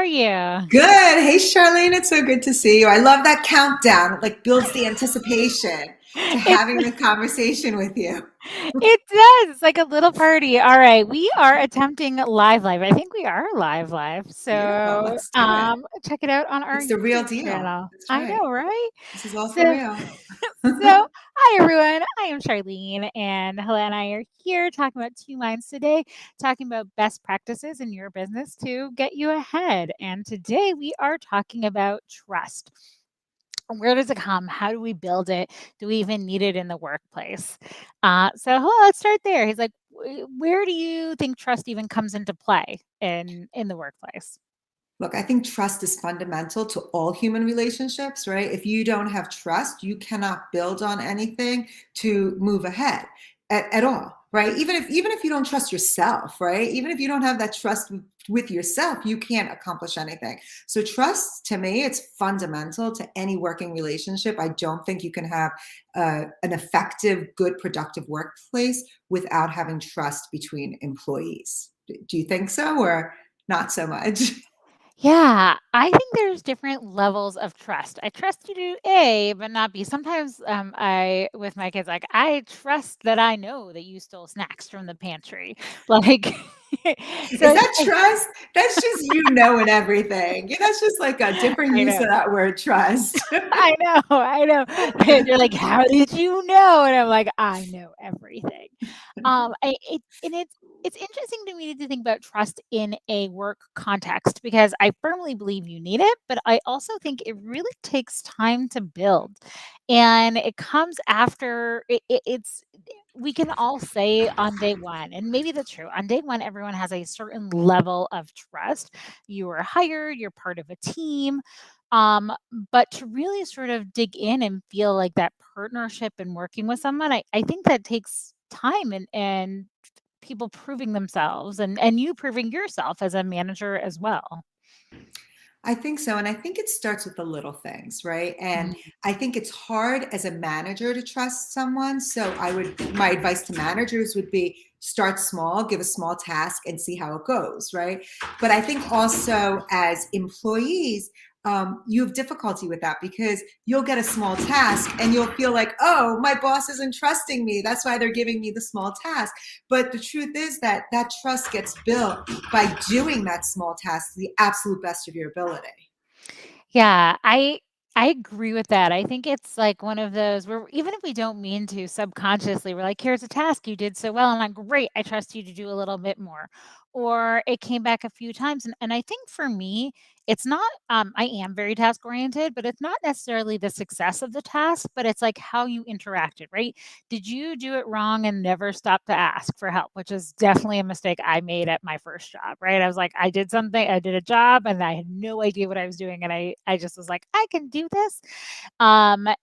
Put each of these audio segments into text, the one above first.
are you? Good. Hey, Charlene, it's so good to see you. I love that countdown. It like builds the anticipation to It having the conversation with you. it does. It's like a little party. All right, we are attempting live. I think we are live. Beautiful. So, Let's do it. check it out on our It's the real YouTube deal. channel. That's I right. know, right? This is all So for real. so hi everyone. I am Charlene and Hella and I are here talking about Two Minds today, talking about best practices in your business to get you ahead. And today we are talking about trust. Where does it come? How do we build it? Do we even need it in the workplace? Let's start there. He's like, where do you think trust even comes into play in the workplace? Look, I think trust is fundamental to all human relationships, right? If you don't have trust, you cannot build on anything to move ahead at all, right? Even if you don't trust yourself, right? Even if you don't have that trust with yourself, you can't accomplish anything. So trust, to me, it's fundamental to any working relationship. I don't think you can have an effective, good, productive workplace without having trust between employees. Do you think so, or not so much? Yeah, I think there's different levels of trust. I trust you to A, but not B. Sometimes I, with my kids, like, I trust that I know that you stole snacks from the pantry. Like, so Is that trust? That's just you knowing everything. Yeah, that's just like a different I use know. of that word trust. I know. They're like, "How did you know?" And I'm like, "I know everything." I it and it's interesting to me to think about trust in a work context because I firmly believe you need it, but I also think it really takes time to build, and it comes after it's we can all say on day one, and maybe that's true. On day one, everyone has a certain level of trust. You were hired, you're part of a team, um, but to really sort of dig in and feel like that partnership and working with someone, I think that takes time and people proving themselves and you proving yourself as a manager as well. I think so. And I think it starts with the little things, right? And Mhm. I think it's hard as a manager to trust someone. So my advice to managers would be start small, give a small task and see how it goes, right? But I think also as employees, you have difficulty with that because you'll get a small task and you'll feel like, oh, my boss isn't trusting me. That's why they're giving me the small task. But the truth is that that trust gets built by doing that small task to the absolute best of your ability. Yeah, I agree with that. I think it's like one of those where even if we don't mean to subconsciously, we're like, here's a task you did so well. And I'm great. I trust you to do a little bit more. Or it came back a few times. And I think for me, it's not, I am very task oriented, but it's not necessarily the success of the task, but it's like how you interacted, right? Did you do it wrong and never stop to ask for help, which is definitely a mistake I made at my first job, right? I was like, I did something, I did a job and I had no idea what I was doing. And I just was like, I can do this. But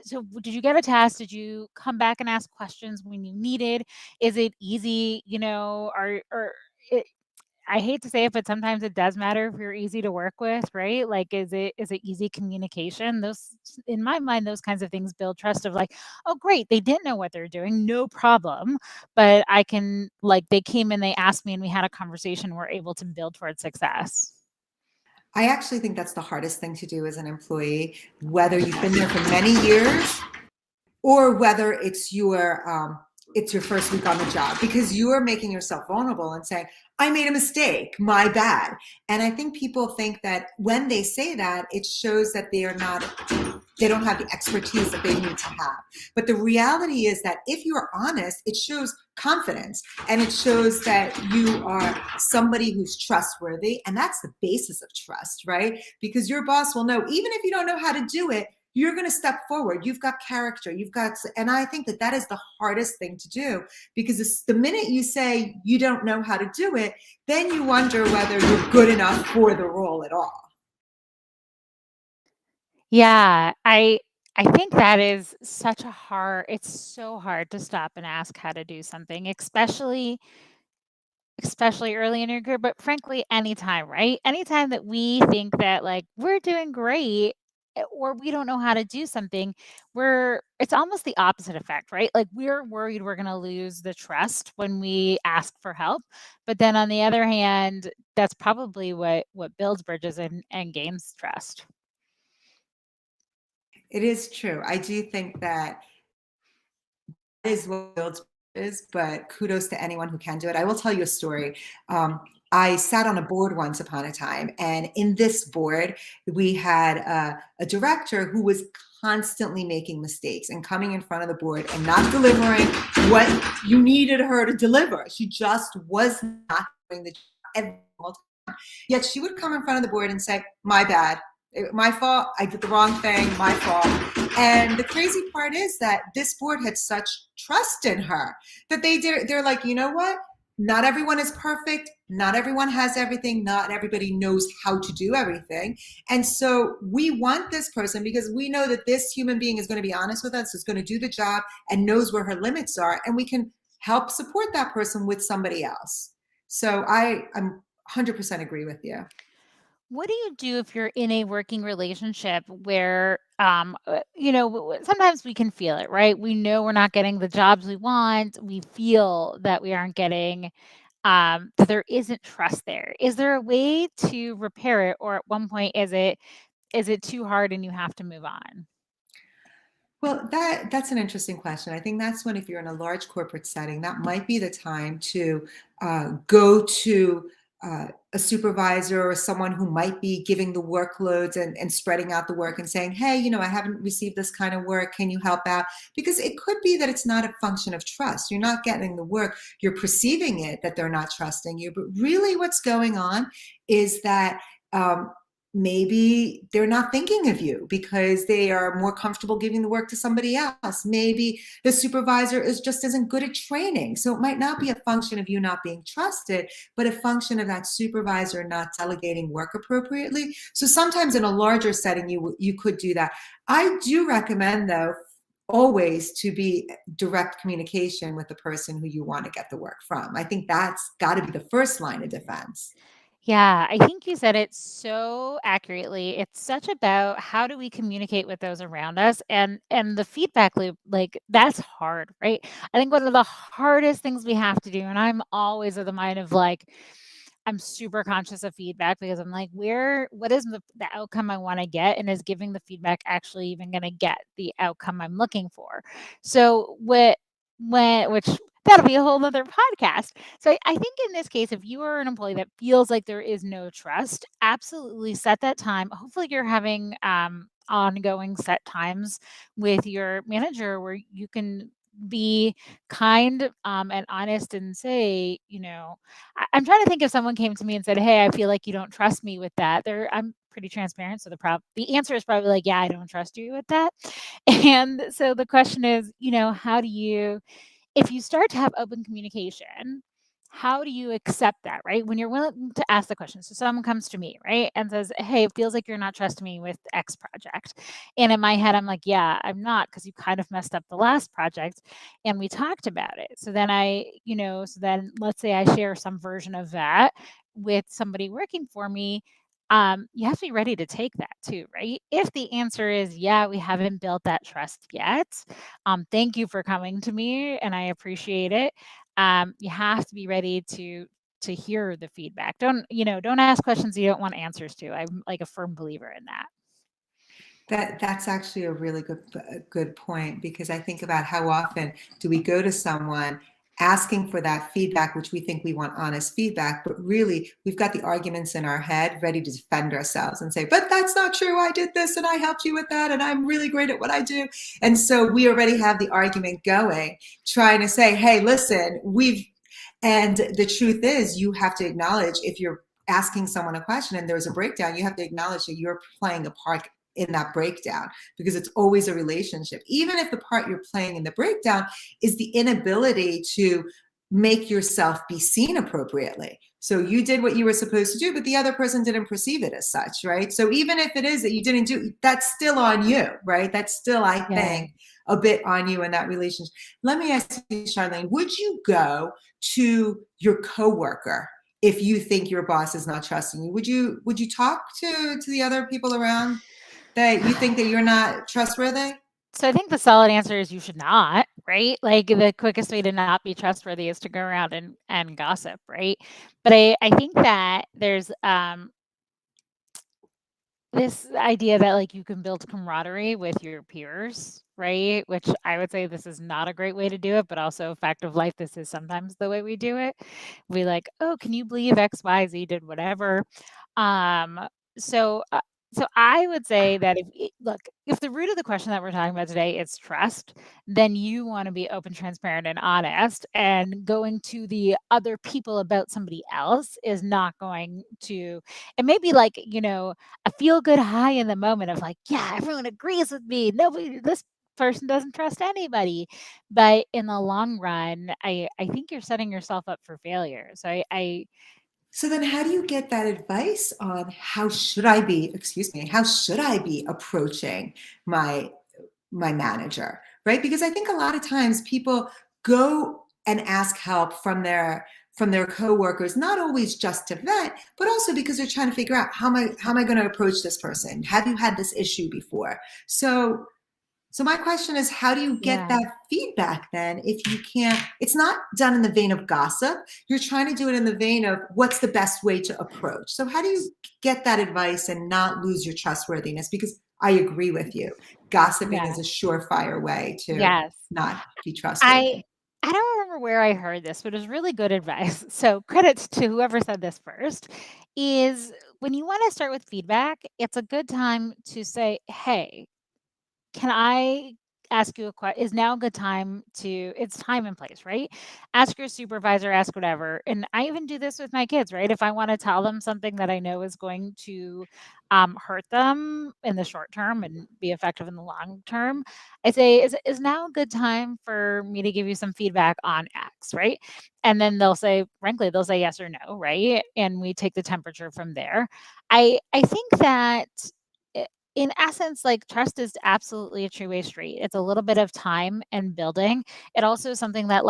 so did you get a task? Did you come back and ask questions when you needed? Is it easy, or it, I hate to say it, but sometimes it does matter if you're easy to work with, right? Like, is it easy communication? Those, in my mind, those kinds of things build trust of like, oh, great, they didn't know what they're doing, no problem. But I can like they came and they asked me and we had a conversation, we're able to build towards success. I actually think that's the hardest thing to do as an employee, whether you've been there for many years or whether it's your first week on the job, because you are making yourself vulnerable and saying, I made a mistake, my bad. And I think people think that when they say that, it shows that they don't have the expertise that they need to have. But the reality is that if you're honest, it shows confidence and it shows that you are somebody who's trustworthy. And that's the basis of trust, right? Because your boss will know, even if you don't know how to do it, you're going to step forward. You've got character. And I think that that is the hardest thing to do, because the minute you say you don't know how to do it, then you wonder whether you're good enough for the role at all. Yeah, I think that is such a hard it's so hard to stop and ask how to do something, especially early in your career, but frankly, anytime, right? Anytime that we think that like we're doing great or we don't know how to do something, it's almost the opposite effect, right? Like we're worried we're going to lose the trust when we ask for help. But then on the other hand, that's probably what builds bridges and gains trust. It is true. I do think that is what builds bridges, but kudos to anyone who can do it. I will tell you a story. I sat on a board once upon a time, and in this board, we had a director who was constantly making mistakes and coming in front of the board and not delivering what you needed her to deliver. She just was not doing the job every single time. Yet she would come in front of the board and say, "My bad. My fault. I did the wrong thing. My fault." And the crazy part is that this board had such trust in her that they're like, you know what? Not everyone is perfect. Not everyone has everything. Not everybody knows how to do everything. And so we want this person because we know that this human being is going to be honest with us, is going to do the job and knows where her limits are. And we can help support that person with somebody else. So I'm 100% agree with you. What do you do if you're in a working relationship where, sometimes we can feel it, right? We know we're not getting the jobs we want. We feel that we aren't getting, that there isn't trust there. Is there a way to repair it, or at one point is it too hard and you have to move on? Well, that's an interesting question. I think that's when, if you're in a large corporate setting, that might be the time to go to a supervisor or someone who might be giving the workloads and spreading out the work and saying, "Hey, I haven't received this kind of work. Can you help out?" Because it could be that it's not a function of trust. You're not getting the work. You're perceiving it that they're not trusting you. But really, what's going on is that maybe they're not thinking of you because they are more comfortable giving the work to somebody else. Maybe the supervisor just isn't good at training. So it might not be a function of you not being trusted, but a function of that supervisor not delegating work appropriately. So sometimes in a larger setting, you could do that. I do recommend, though, always to be direct communication with the person who you want to get the work from. I think that's got to be the first line of defense. Yeah, I think you said it so accurately. It's such about how do we communicate with those around us, and the feedback loop, like that's hard, right? I think one of the hardest things we have to do, and I'm always of the mind of like, I'm super conscious of feedback because I'm like, what is the outcome I want to get? And is giving the feedback actually even going to get the outcome I'm looking for? So which that'll be a whole nother podcast. So I think in this case, if you are an employee that feels like there is no trust, absolutely set that time. Hopefully you're having ongoing set times with your manager where you can be kind and honest and say, I'm trying to think if someone came to me and said, "Hey, I feel like you don't trust me with that." I'm pretty transparent, so the answer is probably like, "Yeah, I don't trust you with that." And so the question is, how do you, if you start to have open communication, how do you accept that, right? When you're willing to ask the question. So someone comes to me, right, and says, "Hey, it feels like you're not trusting me with X project." And in my head, I'm like, "Yeah, I'm not, because you kind of messed up the last project. And we talked about it." So then let's say I share some version of that with somebody working for me. You have to be ready to take that too, right? If the answer is, "Yeah, we haven't built that trust yet. Thank you for coming to me and I appreciate it." You have to be ready to hear the feedback. Don't ask questions you don't want answers to. I'm like a firm believer in that. That's actually a really good point, because I think about how often do we go to someone asking for that feedback, which we think we want honest feedback, but really we've got the arguments in our head ready to defend ourselves and say, "But that's not true. I did this and I helped you with that and I'm really great at what I do." And so we already have the argument going, trying to say, "Hey, listen, and the truth is, you have to acknowledge, if you're asking someone a question and there's a breakdown, you have to acknowledge that you're playing a part in that breakdown, because it's always a relationship. Even if the part you're playing in the breakdown is the inability to make yourself be seen appropriately. So you did what you were supposed to do, but the other person didn't perceive it as such, right? So even if it is that you didn't do, that's still on you, right? That's still, I Yeah. think, a bit on you in that relationship. Let me ask you, Charlene, would you go to your coworker if you think your boss is not trusting you? Would you talk to the other people around? that you think that you're not trustworthy? So I think the solid answer is you should not, right? Like the quickest way to not be trustworthy is to go around and gossip, right? But I think that there's this idea that like you can build camaraderie with your peers, right? Which I would say this is not a great way to do it, but also fact of life, this is sometimes the way we do it. We like, oh, can you believe XYZ did whatever? Um, so uh, so I would say that look, if the root of the question that we're talking about today is trust, then you want to be open, transparent, and honest. And going to the other people about somebody else is not going to. It may be like a feel good high in the moment of like, yeah, everyone agrees with me. Nobody, this person doesn't trust anybody. But in the long run, I think you're setting yourself up for failure. So I So then how do you get that advice on how should I be, how should I be approaching my manager, right? Because I think a lot of times people go and ask help from their coworkers, not always just to vent, but also because they're trying to figure out how am I going to approach this person? Have you had this issue before? So my question is, how do you get yeah. that feedback then if you can't, it's not done in the vein of gossip. You're trying to do it in the vein of what's the best way to approach. So how do you get that advice and not lose your trustworthiness? Because I agree with you. Gossiping Yeah. is a surefire way to Yes. not be I trustworthy. I don't remember where I heard this, but it was really good advice. So credits to whoever said this first, is when you want to start with feedback, it's a good time to say, "Hey, can I ask you a question? Is now a good time to, it's time and place, right? Ask your supervisor, ask whatever. And I even do this with my kids, right? If I want to tell them something that I know is going to hurt them in the short term and be effective in the long term, I say, is now a good time for me to give you some feedback on X, right? And then they'll say, frankly, they'll say yes or no, right? And we take the temperature from there. I think that in essence, like trust is absolutely a two-way street. It's a little bit of time and building. It also is something that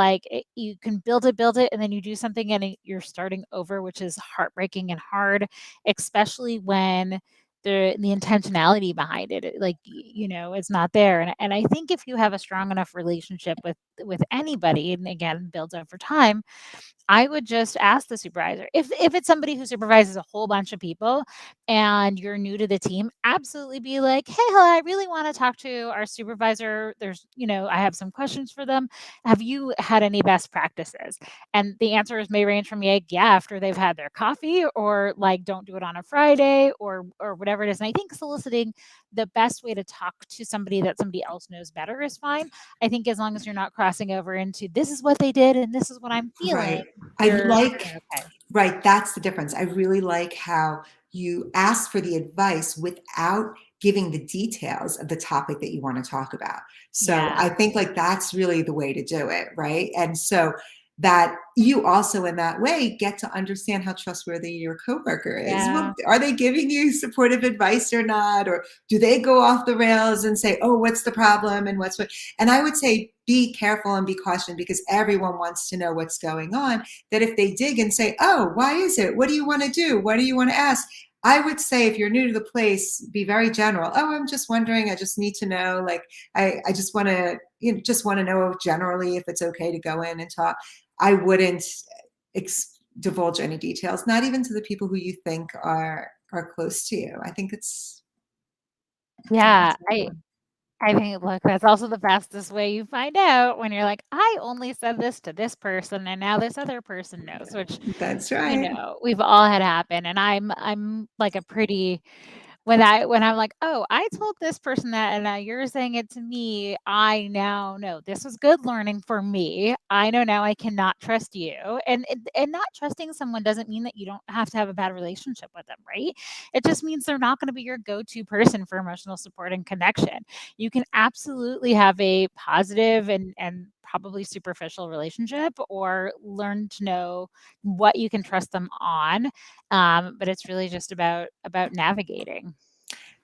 you can build it, and then you do something and you're starting over, which is heartbreaking and hard, especially when the intentionality behind it, it's not there. And I think if you have a strong enough relationship with anybody, and again, builds over time, I would just ask the supervisor. If it's somebody who supervises a whole bunch of people and you're new to the team, absolutely be like, "Hey, hello, I really want to talk to our supervisor. I have some questions for them. Have you had any best practices?" And the answers may range from yeah, after they've had their coffee, or like don't do it on a Friday, or whatever it is. And I think soliciting the best way to talk to somebody that somebody else knows better is fine. I think as long as you're not crossing over into this is what they did and this is what I'm feeling, Right. I you're like, doing okay. right. That's the difference. I really like how you ask for the advice without giving the details of the topic that you want to talk about. So Yeah. I think like that's really the way to do it. Right. And so that you also in that way get to understand how trustworthy your coworker is. Well, Yeah. are they giving you supportive advice or not? Or do they go off the rails and say, oh, what's the problem and what's what? And I would say be careful and be cautious because everyone wants to know what's going on. That if they dig and say, oh, why is it? What do you want to do? What do you want to ask? I would say if you're new to the place, be very general. Oh, I'm just wondering. I just need to know. Like, I just want to, just want to know generally if it's okay to go in and talk. I wouldn't divulge any details, not even to the people who you think are close to you. I think Yeah. it's a good one. I think, look, that's also the fastest way you find out when you're like, I only said this to this person and now this other person knows, which, That's right. we've all had happen. And I'm like a pretty, when I'm like, "Oh, I told this person that, and now you're saying it to me. I now know this was good learning for me. I know now I cannot trust you." And not trusting someone doesn't mean that you don't have to have a bad relationship with them, right? It just means they're not going to be your go-to person for emotional support and connection. You can absolutely have a positive and probably superficial relationship, or learn to know what you can trust them on, but it's really just about navigating.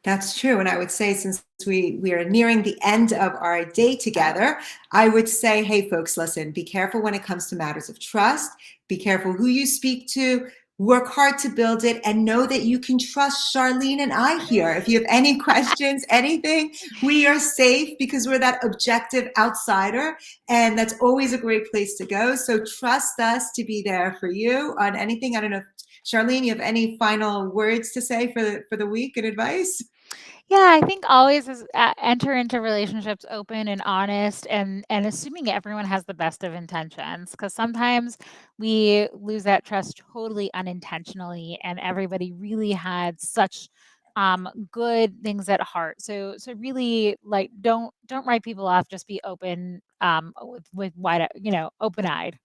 That's true. And I would say, since we are nearing the end of our day together, I would say, hey, folks, listen, be careful when it comes to matters of trust. Be careful who you speak to, work hard to build it, and know that you can trust Charlene and I here. If you have any questions, anything, we are safe because we're that objective outsider, and that's always a great place to go. So trust us to be there for you on anything. I don't know if Charlene, you have any final words to say for the week and advice? Yeah, I think always is enter into relationships open and honest, and assuming everyone has the best of intentions, because sometimes we lose that trust totally unintentionally, and everybody really had such good things at heart. So really, like, don't write people off. Just be open, with wide, open eyed.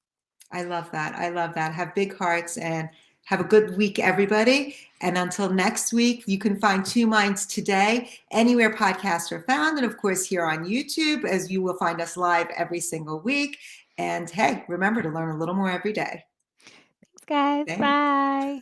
I love that. I love that. Have big hearts and have a good week, everybody. And until next week, you can find Two Minds Today anywhere podcasts are found. And of course, here on YouTube, as you will find us live every single week. And hey, remember to learn a little more every day. Thanks, guys. Thanks. Bye.